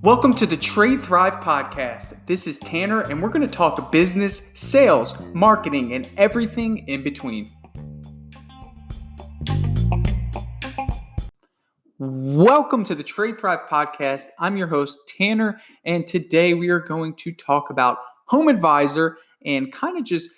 Welcome to the Trade Thrive podcast. This is Tanner, and we're going to talk business, sales, marketing, and everything in between. Welcome to the Trade Thrive podcast. I'm your host, Tanner, and today we are going to talk about Home Advisor and kind of just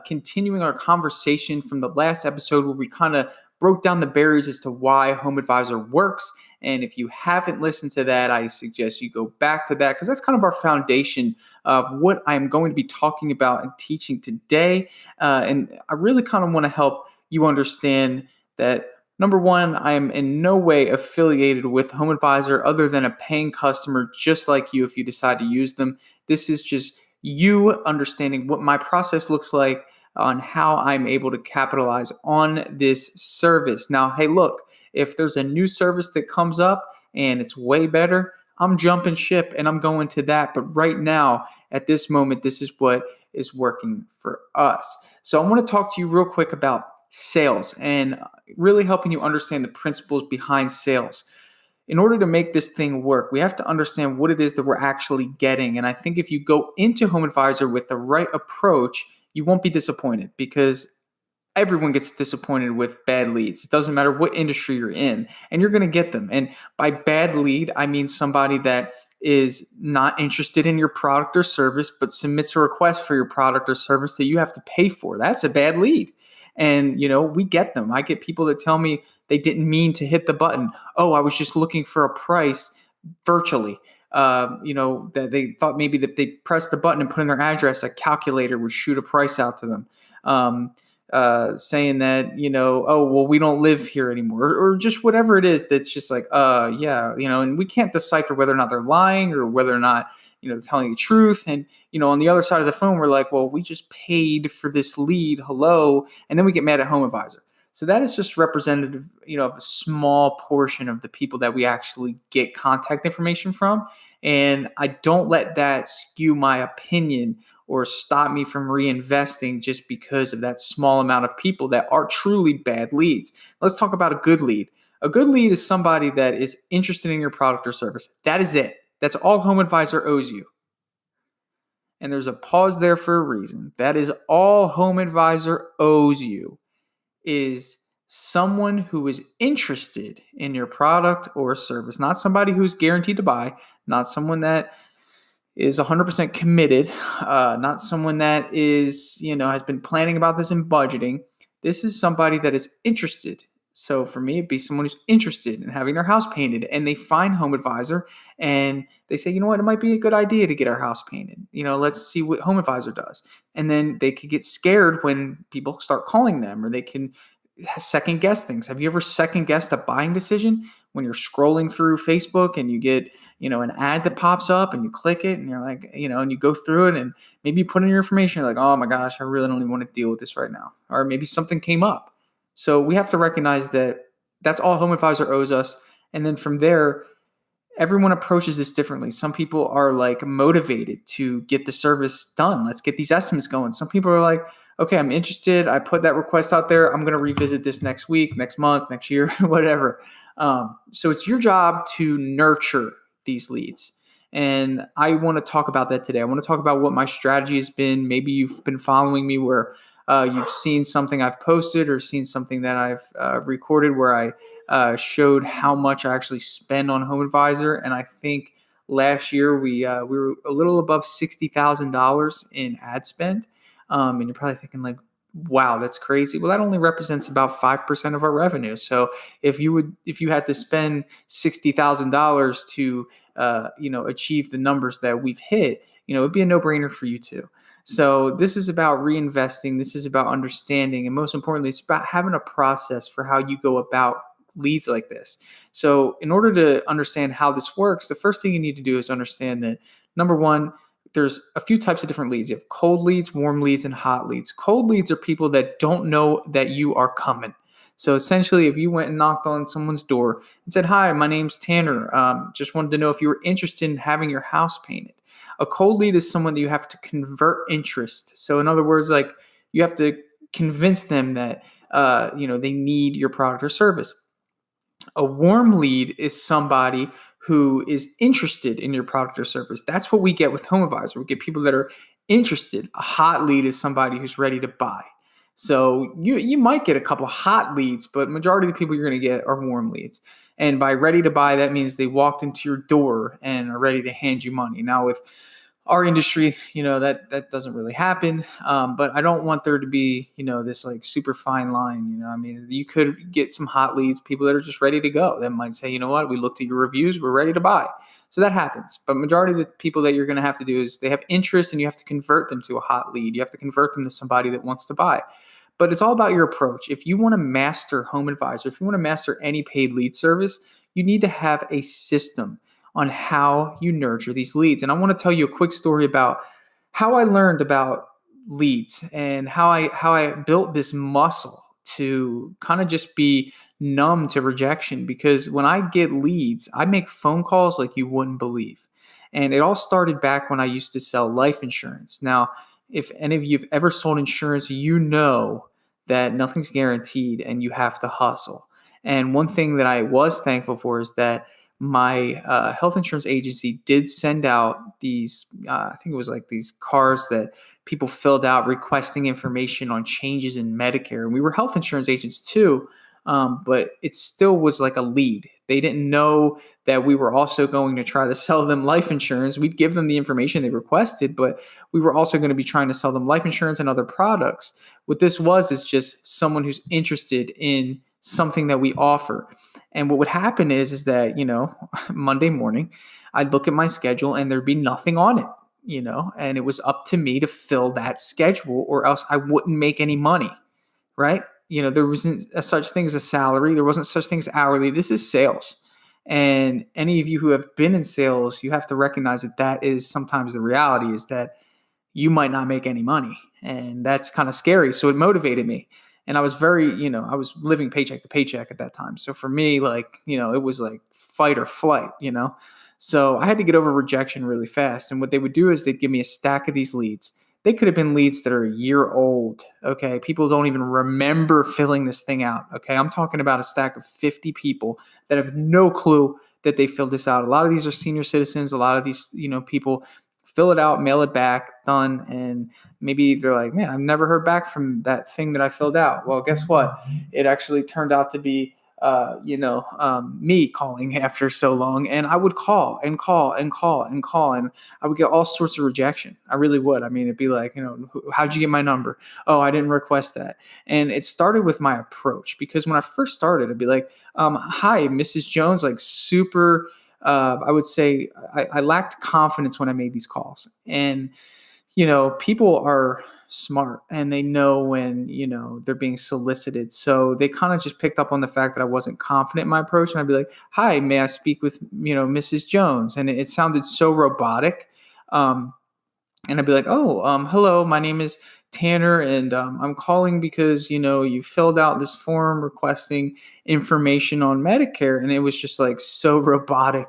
continuing our conversation from the last episode where we kind of broke down the barriers as to why Home Advisor works. And if you haven't listened to that, I suggest you go back to that because that's kind of our foundation of what I'm going to be talking about and teaching today. And I really kind of want to help you understand that, number one, I am in no way affiliated with Home Advisor other than a paying customer just like you if you decide to use them. This is just you understanding what my process looks like on how I'm able to capitalize on this service. Now, hey, look, if there's a new service that comes up and it's way better, I'm jumping ship and I'm going to that. But right now, at this moment, this is what is working for us. So I want to talk to you real quick about sales and really helping you understand the principles behind sales. In order to make this thing work, we have to understand what it is that we're actually getting. And I think if you go into Home Advisor with the right approach, you won't be disappointed because everyone gets disappointed with bad leads. It doesn't matter what industry you're in, and you're going to get them. And by bad lead, I mean somebody that is not interested in your product or service, but submits a request for your product or service that you have to pay for. That's a bad lead. And, we get them. I get people that tell me they didn't mean to hit the button. Oh, I was just looking for a price virtually. That they thought maybe that they pressed the button and put in their address, a calculator would shoot a price out to them. Saying that, oh, well, we don't live here anymore, or just whatever it is that's just like, and we can't decipher whether or not they're lying or whether or not, they're telling the truth. And, on the other side of the phone, we're like, well, we just paid for this lead. Hello. And then we get mad at Home Advisor. So that is just representative, of a small portion of the people that we actually get contact information from. And I don't let that skew my opinion or stop me from reinvesting just because of that small amount of people that are truly bad leads. Let's talk about a good lead. A good lead is somebody that is interested in your product or service. That is it. That's all Home Advisor owes you. And there's a pause there for a reason. That is all Home Advisor owes you, is someone who is interested in your product or service, not somebody who's guaranteed to buy, not someone that is 100% committed, not someone that is, has been planning about this and budgeting. This is somebody that is interested. So for me, it'd be someone who's interested in having their house painted, and they find Home Advisor and they say, you know what, it might be a good idea to get our house painted. Let's see what Home Advisor does. And then they could get scared when people start calling them, or they can second guess things. Have you ever second guessed a buying decision when you're scrolling through Facebook and you get, an ad that pops up and you click it and you're like, and you go through it and maybe you put in your information, you're like, oh my gosh, I really don't even want to deal with this right now. Or maybe something came up. So we have to recognize that that's all Home Advisor owes us. And then from there, everyone approaches this differently. Some people are like motivated to get the service done. Let's get these estimates going. Some people are like, okay, I'm interested. I put that request out there. I'm going to revisit this next week, next month, next year, whatever. So it's your job to nurture these leads. And I want to talk about that today. I want to talk about what my strategy has been. Maybe you've been following me where you've seen something I've posted or seen something that I've recorded where I showed how much I actually spend on Home Advisor. And I think last year we were a little above $60,000 in ad spend. And you're probably thinking like, wow, that's crazy. Well, that only represents about 5% of our revenue. So if you had to spend $60,000 to, achieve the numbers that we've hit, it'd be a no-brainer for you too. So this is about reinvesting. This is about understanding. And most importantly, it's about having a process for how you go about leads like this. So in order to understand how this works, the first thing you need to do is understand that, number one, there's a few types of different leads. You have cold leads, warm leads, and hot leads. Cold leads are people that don't know that you are coming. So essentially, if you went and knocked on someone's door and said, hi, my name's Tanner, just wanted to know if you were interested in having your house painted. A cold lead is someone that you have to convert interest. So in other words, like you have to convince them that, they need your product or service. A warm lead is somebody who is interested in your product or service. That's what we get with HomeAdvisor. We get people that are interested. A hot lead is somebody who's ready to buy. So you might get a couple hot leads, but majority of the people you're going to get are warm leads. And by ready to buy, that means they walked into your door and are ready to hand you money. Now with our industry, that doesn't really happen. But I don't want there to be, this like super fine line. I mean, you could get some hot leads, people that are just ready to go. That might say, you know what, we looked at your reviews, we're ready to buy. So that happens. But majority of the people that you're going to have to do is they have interest and you have to convert them to a hot lead. You have to convert them to somebody that wants to buy. But it's all about your approach. If you want to master HomeAdvisor, if you want to master any paid lead service, you need to have a system on how you nurture these leads. And I want to tell you a quick story about how I learned about leads and how I built this muscle to kind of just be numb to rejection. Because when I get leads, I make phone calls like you wouldn't believe. And it all started back when I used to sell life insurance. Now, if any of you have ever sold insurance, you know that nothing's guaranteed and you have to hustle. And one thing that I was thankful for is that my health insurance agency did send out these, I think it was like these cards that people filled out requesting information on changes in Medicare. And we were health insurance agents too, but it still was like a lead. They didn't know that we were also going to try to sell them life insurance. We'd give them the information they requested, but we were also going to be trying to sell them life insurance and other products. What this was is just someone who's interested in something that we offer. And what would happen is that, Monday morning, I'd look at my schedule and there'd be nothing on it, and it was up to me to fill that schedule or else I wouldn't make any money, right? There wasn't a such thing as a salary. There wasn't such thing as hourly. This is sales. And any of you who have been in sales, you have to recognize that is sometimes the reality is that you might not make any money. And that's kind of scary. So it motivated me. And I was very, I was living paycheck to paycheck at that time. So for me, it was like fight or flight, So I had to get over rejection really fast. And what they would do is they'd give me a stack of these leads. They could have been leads that are a year old. Okay. People don't even remember filling this thing out. Okay. I'm talking about a stack of 50 people that have no clue that they filled this out. A lot of these are senior citizens. A lot of these, people fill it out, mail it back, done. And maybe they're like, man, I've never heard back from that thing that I filled out. Well, guess what? It actually turned out to be, me calling after so long. And I would call and call and call and call. And I would get all sorts of rejection. I really would. I mean, it'd be like, how'd you get my number? Oh, I didn't request that. And it started with my approach, because when I first started, I'd be like, hi, Mrs. Jones, like super, I would say I lacked confidence when I made these calls. And, people are smart and they know when, they're being solicited. So they kind of just picked up on the fact that I wasn't confident in my approach. And I'd be like, hi, may I speak with, Mrs. Jones? And it sounded so robotic. And I'd be like, hello, my name is Tanner, and I'm calling because, you filled out this form requesting information on Medicare. And it was just like so robotic.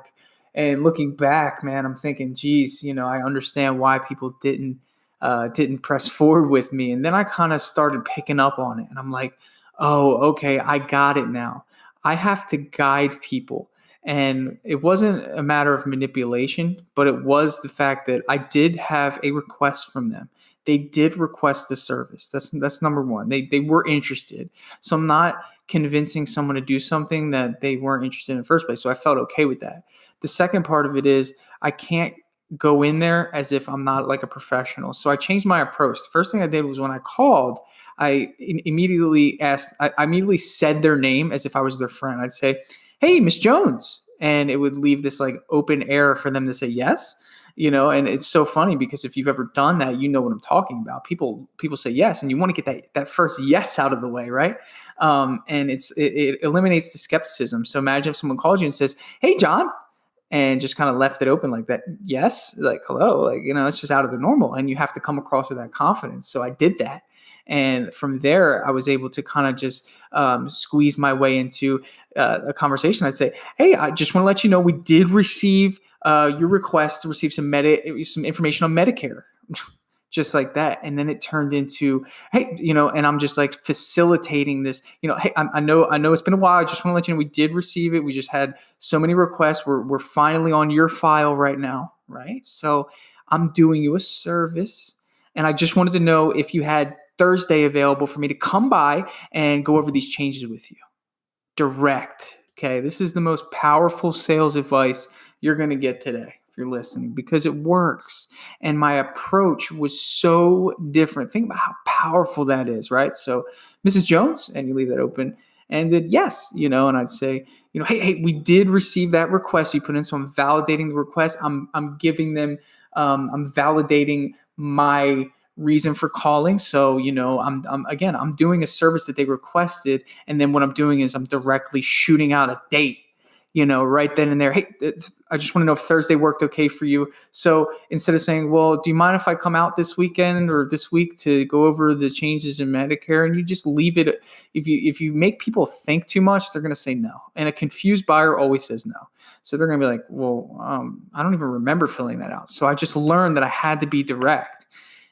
And looking back, man, I'm thinking, geez, I understand why people didn't press forward with me. And then I kind of started picking up on it. And I'm like, oh, okay, I got it now. I have to guide people. And it wasn't a matter of manipulation, but it was the fact that I did have a request from them. They did request the service. That's number one. They were interested. So I'm not convincing someone to do something that they weren't interested in the first place. So I felt okay with that. The second part of it is I can't go in there as if I'm not like a professional. So I changed my approach. The first thing I did was when I called, I immediately said their name as if I was their friend. I'd say, hey, Miss Jones. And it would leave this like open air for them to say yes. And it's so funny because if you've ever done that, you know what I'm talking about. People say yes, and you want to get that first yes out of the way, right? And it eliminates the skepticism. So imagine if someone called you and says, hey, John, and just kind of left it open like that. Yes, like hello, like it's just out of the normal, and you have to come across with that confidence. So I did that, and from there I was able to kind of just squeeze my way into a conversation. I'd say, hey, I just want to let you know we did receive your request to receive some information on Medicare. just like that. And then it turned into, hey, and I'm just like facilitating this, hey, I know it's been a while. I just want to let you know we did receive it. We just had so many requests. We're finally on your file right now, right? So I'm doing you a service, and I just wanted to know if you had Thursday available for me to come by and go over these changes with you. Direct. Okay, this is the most powerful sales advice you're going to get today if you're listening, because it works. And my approach was so different. Think about how powerful that is, right? So, Mrs. Jones, and you leave that open, and then yes, and I'd say, hey, we did receive that request you put in, so I'm validating the request. I'm giving them, I'm validating my reason for calling. So, I'm doing a service that they requested. And then what I'm doing is I'm directly shooting out a date, right then and there. Hey, I just want to know if Thursday worked okay for you. So instead of saying, well, do you mind if I come out this weekend or this week to go over the changes in Medicare? And you just leave it. If you make people think too much, they're going to say no. And a confused buyer always says no. So they're going to be like, well, I don't even remember filling that out. So I just learned that I had to be direct.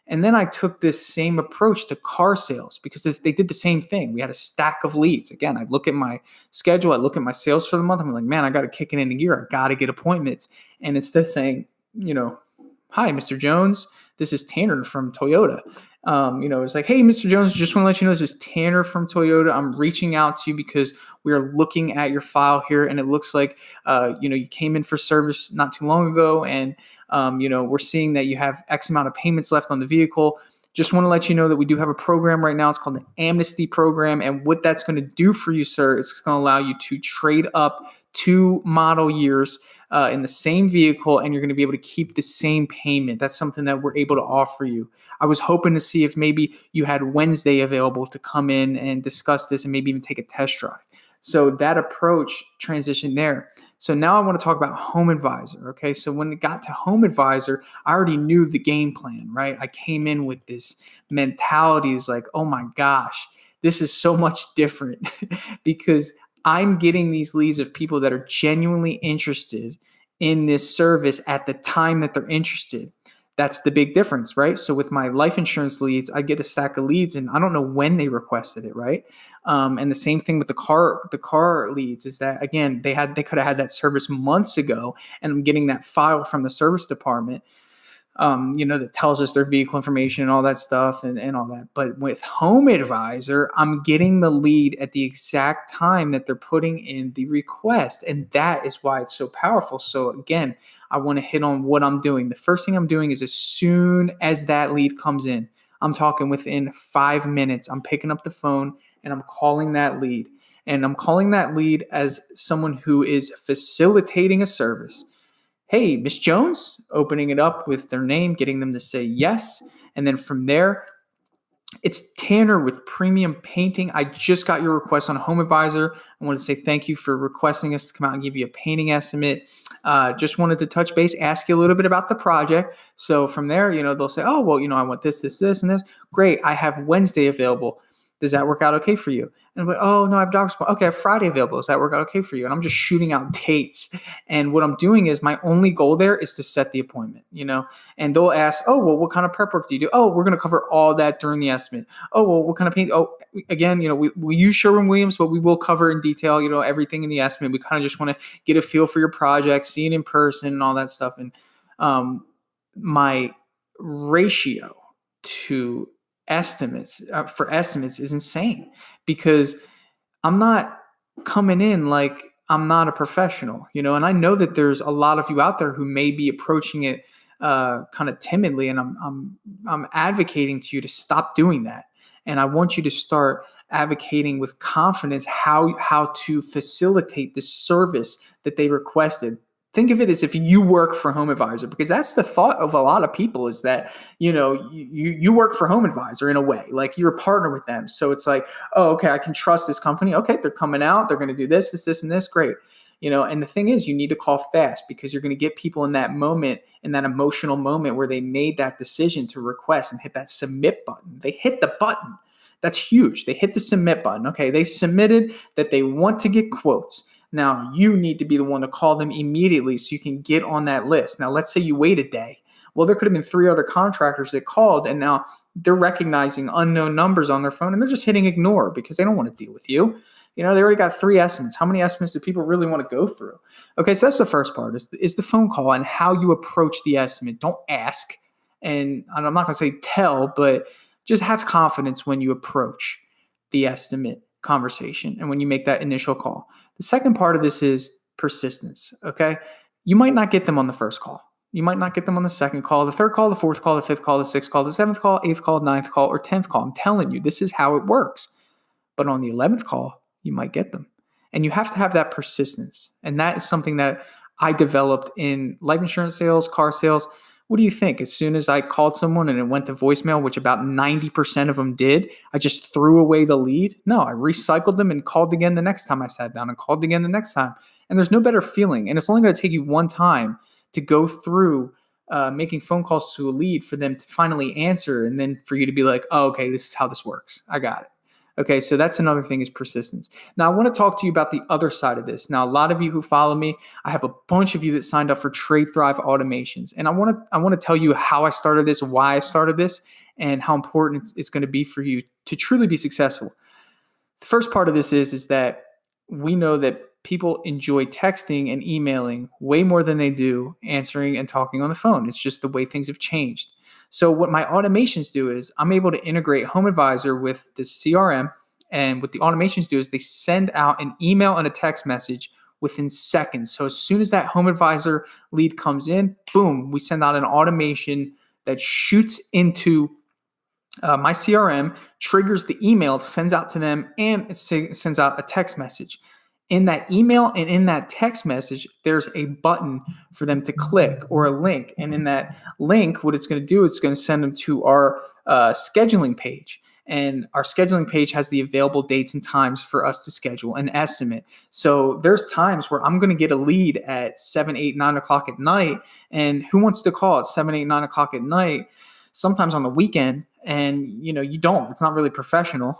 And then I took this same approach to car sales, because they did the same thing. We had a stack of leads. Again, I look at my schedule. I look at my sales for the month. I'm like, man, I got to kick it into gear. I got to get appointments. And instead of saying, hi, Mr. Jones, this is Tanner from Toyota. It's like, hey, Mr. Jones, just want to let you know this is Tanner from Toyota. I'm reaching out to you because we are looking at your file here, and it looks like, you came in for service not too long ago, and we're seeing that you have X amount of payments left on the vehicle. Just want to let you know that we do have a program right now. It's called the Amnesty Program. And what that's going to do for you, sir, is it's going to allow you to trade up 2 model years in the same vehicle, and you're going to be able to keep the same payment. That's something that we're able to offer you. I was hoping to see if maybe you had Wednesday available to come in and discuss this and maybe even take a test drive. So that approach transitioned there. So now I want to talk about Home Advisor. Okay. So when it got to Home Advisor, I already knew the game plan, right? I came in with this mentality is like, oh my gosh, this is so much different because I'm getting these leads of people that are genuinely interested in this service at the time that they're interested. That's the big difference, right? So with my life insurance leads, I get a stack of leads and I don't know when they requested it, right? And the same thing with the car leads is that, again, they could have had that service months ago, and I'm getting that file from the service department, that tells us their vehicle information and all that stuff and all that. But with Home Advisor, I'm getting the lead at the exact time that they're putting in the request. And that is why it's so powerful. So again, I want to hit on what I'm doing. The first thing I'm doing is as soon as that lead comes in, I'm talking within 5 minutes, I'm picking up the phone and I'm calling that lead. And I'm calling that lead as someone who is facilitating a service. Hey, Miss Jones, opening it up with their name, getting them to say yes. And then from there, it's Tanner with Premium Painting. I just got your request on Home Advisor. I want to say thank you for requesting us to come out and give you a painting estimate. Just wanted to touch base, ask you a little bit about the project. So from there, they'll say, oh, well, I want this, and this. Great. I have Wednesday available. Does that work out okay for you? And I'm like, oh, no, I have doctor's appointment. Okay, I have Friday available. Does that work out okay for you? And I'm just shooting out dates. And what I'm doing is my only goal there is to set the appointment, and they'll ask, oh, well, what kind of prep work do you do? Oh, we're going to cover all that during the estimate. Oh, well, what kind of paint? Oh, again, we use Sherwin-Williams, but we will cover in detail, everything in the estimate. We kind of just want to get a feel for your project, see it in person and all that stuff. And my ratio to estimates is insane, because I'm not coming in like I'm not a professional, and I know that there's a lot of you out there who may be approaching it kind of timidly, and I'm advocating to you to stop doing that. And I want you to start advocating with confidence how to facilitate the service that they requested. Think of it as if you work for Home Advisor, because that's the thought of a lot of people is that, you work for Home Advisor in a way, like you're a partner with them. So it's like, oh, okay, I can trust this company. Okay, they're coming out. They're going to do this, and this. Great. And the thing is, you need to call fast, because you're going to get people in that moment, in that emotional moment where they made that decision to request and hit that submit button. They hit the button. That's huge. They hit the submit button. Okay, they submitted that they want to get quotes. Now, you need to be the one to call them immediately so you can get on that list. Now, let's say you wait a day. Well, there could have been 3 other contractors that called, and now they're recognizing unknown numbers on their phone and they're just hitting ignore because they don't want to deal with you. They already got 3 estimates. How many estimates do people really want to go through? Okay, so that's the first part is the phone call and how you approach the estimate. Don't ask. And I'm not going to say tell, but just have confidence when you approach the estimate conversation and when you make that initial call. The second part of this is persistence, okay? You might not get them on the first call. You might not get them on the second call, the third call, the fourth call, the fifth call, the sixth call, the seventh call, eighth call, ninth call, or 10th call. I'm telling you, this is how it works. But on the 11th call, you might get them. And you have to have that persistence. And that is something that I developed in life insurance sales, car sales. What do you think? As soon as I called someone and it went to voicemail, which about 90% of them did, I just threw away the lead? No, I recycled them and called again the next time I sat down and called again the next time. And there's no better feeling. And it's only going to take you one time to go through making phone calls to a lead for them to finally answer. And then for you to be like, oh, okay, this is how this works. I got it. Okay, so that's another thing is persistence. Now, I want to talk to you about the other side of this. Now, a lot of you who follow me, I have a bunch of you that signed up for Trade Thrive Automations. And I want to tell you how I started this, why I started this, and how important it's going to be for you to truly be successful. The first part of this is that we know that people enjoy texting and emailing way more than they do answering and talking on the phone. It's just the way things have changed. So what my automations do is I'm able to integrate Home Advisor with the CRM. And what the automations do is they send out an email and a text message within seconds. So as soon as that Home Advisor lead comes in, boom, we send out an automation that shoots into my CRM, triggers the email, sends out to them, and it sends out a text message. In that email and in that text message, there's a button for them to click or a link. And in that link, what it's going to do, it's going to send them to our scheduling page. And our scheduling page has the available dates and times for us to schedule an estimate. So there's times where I'm going to get a lead at 7, 8, 9 o'clock at night. And who wants to call at 7, 8, 9 o'clock at night? Sometimes on the weekend. And, you don't. It's not really professional.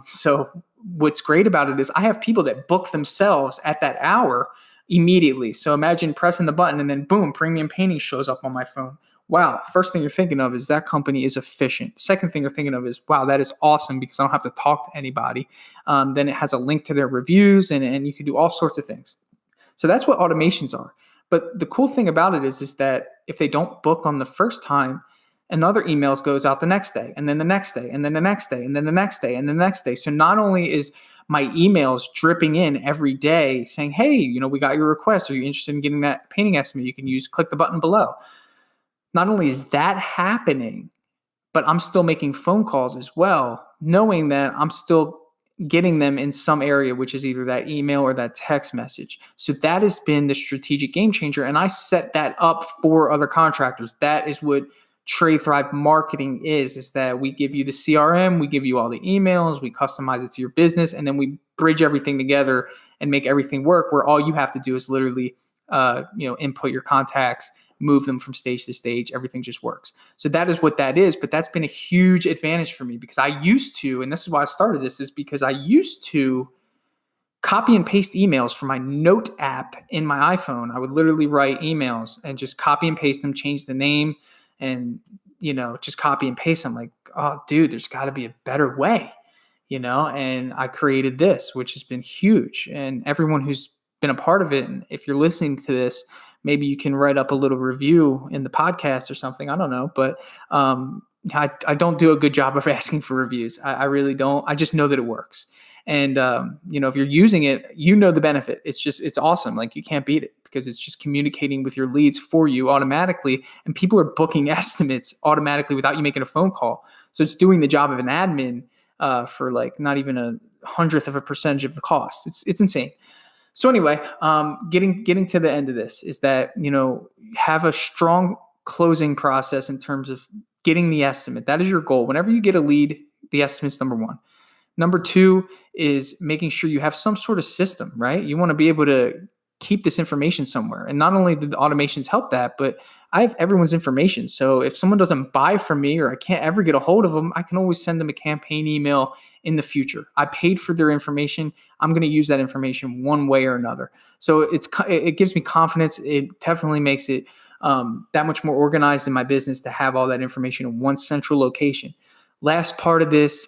So what's great about it is I have people that book themselves at that hour immediately. So imagine pressing the button and then boom, premium painting shows up on my phone. Wow. First thing you're thinking of is that company is efficient. Second thing you're thinking of is, wow, that is awesome because I don't have to talk to anybody. Then it has a link to their reviews and you can do all sorts of things. So that's what automations are. But the cool thing about it is that if they don't book on the first time, another emails goes out the next day, and then the next day, and then the next day, and then the next day, and the next day. So not only is my emails dripping in every day saying, hey, we got your request. Are you interested in getting that painting estimate? You can click the button below. Not only is that happening, but I'm still making phone calls as well, knowing that I'm still getting them in some area, which is either that email or that text message. So that has been the strategic game changer. And I set that up for other contractors. That is what Trade Thrive marketing is that we give you the CRM, we give you all the emails, we customize it to your business, and then we bridge everything together and make everything work where all you have to do is literally, input your contacts, move them from stage to stage. Everything just works. So that is what that is. But that's been a huge advantage for me because I used to, and this is why I started this, is because I used to copy and paste emails from my note app in my iPhone. I would literally write emails and just copy and paste them, change the name, and, just copy and paste. I'm like, oh, dude, there's got to be a better way, and I created this, which has been huge. And everyone who's been a part of it, and if you're listening to this, maybe you can write up a little review in the podcast or something. I don't know, but I don't do a good job of asking for reviews. I really don't. I just know that it works. And, if you're using it, the benefit. It's awesome. Like you can't beat it because it's just communicating with your leads for you automatically. And people are booking estimates automatically without you making a phone call. So it's doing the job of an admin for like not even 1/100th of a percentage of the cost. It's insane. So anyway, getting to the end of this is that, have a strong closing process in terms of getting the estimate. That is your goal. Whenever you get a lead, the estimate's number one. Number two is making sure you have some sort of system, right? You want to be able to keep this information somewhere. And not only did the automations help that, but I have everyone's information. So if someone doesn't buy from me or I can't ever get a hold of them, I can always send them a campaign email in the future. I paid for their information. I'm going to use that information one way or another. So it gives me confidence. It definitely makes it that much more organized in my business to have all that information in one central location. Last part of this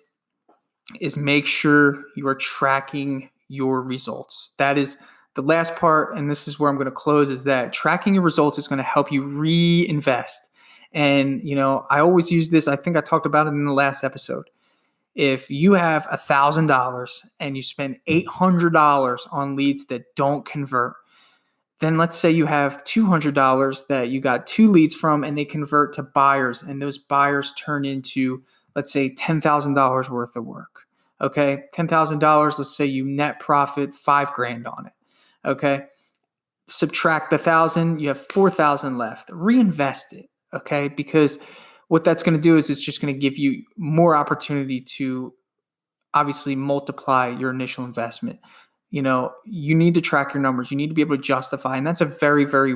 is make sure you are tracking your results. That is the last part, and this is where I'm going to close, is that tracking your results is going to help you reinvest. And, I always use this. I think I talked about it in the last episode. If you have $1,000 and you spend $800 on leads that don't convert, then let's say you have $200 that you got 2 leads from and they convert to buyers, and those buyers turn into, let's say, $10,000 worth of work. Okay. $10,000. Let's say you net profit $5,000 on it. Okay. Subtract 1,000, you have 4,000 left. Reinvest it. Okay. Because what that's going to do is it's just going to give you more opportunity to obviously multiply your initial investment. You need to track your numbers. You need to be able to justify. And that's a very, very,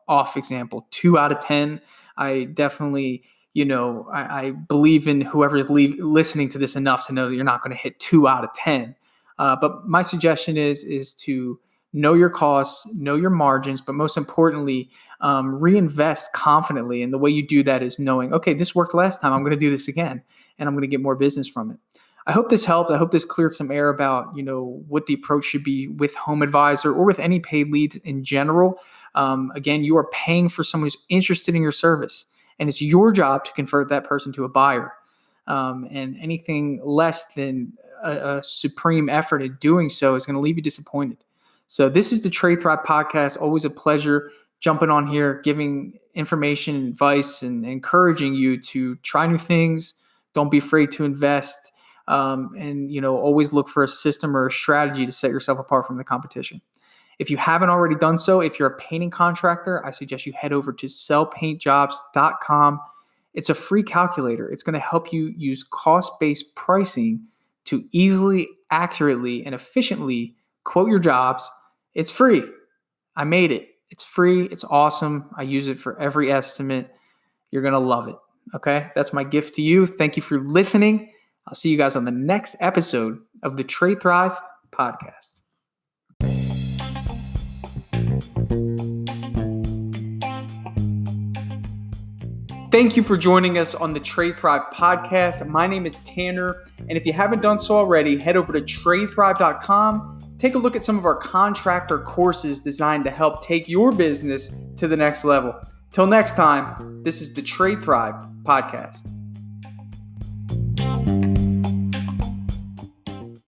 off example. 2 out of 10. I definitely, I believe in whoever's listening to this enough to know that you're not going to hit 2 out of 10. But my suggestion is to know your costs, know your margins, but most importantly, reinvest confidently. And the way you do that is knowing, okay, this worked last time. I'm going to do this again, and I'm going to get more business from it. I hope this helped. I hope this cleared some air about, what the approach should be with Home Advisor or with any paid leads in general. Again, you are paying for someone who's interested in your service, and it's your job to convert that person to a buyer. And anything less than a supreme effort at doing so is going to leave you disappointed. So this is the Trade Thrive podcast. Always a pleasure jumping on here, giving information, advice, and encouraging you to try new things. Don't be afraid to invest. And always look for a system or a strategy to set yourself apart from the competition. If you haven't already done so, if you're a painting contractor, I suggest you head over to sellpaintjobs.com. It's a free calculator. It's going to help you use cost-based pricing to easily, accurately, and efficiently quote your jobs. It's free. I made it. It's free. It's awesome. I use it for every estimate. You're going to love it. Okay? That's my gift to you. Thank you for listening. I'll see you guys on the next episode of the Trade Thrive podcast. Thank you for joining us on the Trade Thrive podcast. My name is Tanner, and if you haven't done so already, head over to tradethrive.com. Take a look at some of our contractor courses designed to help take your business to the next level. Till next time, this is the Trade Thrive podcast.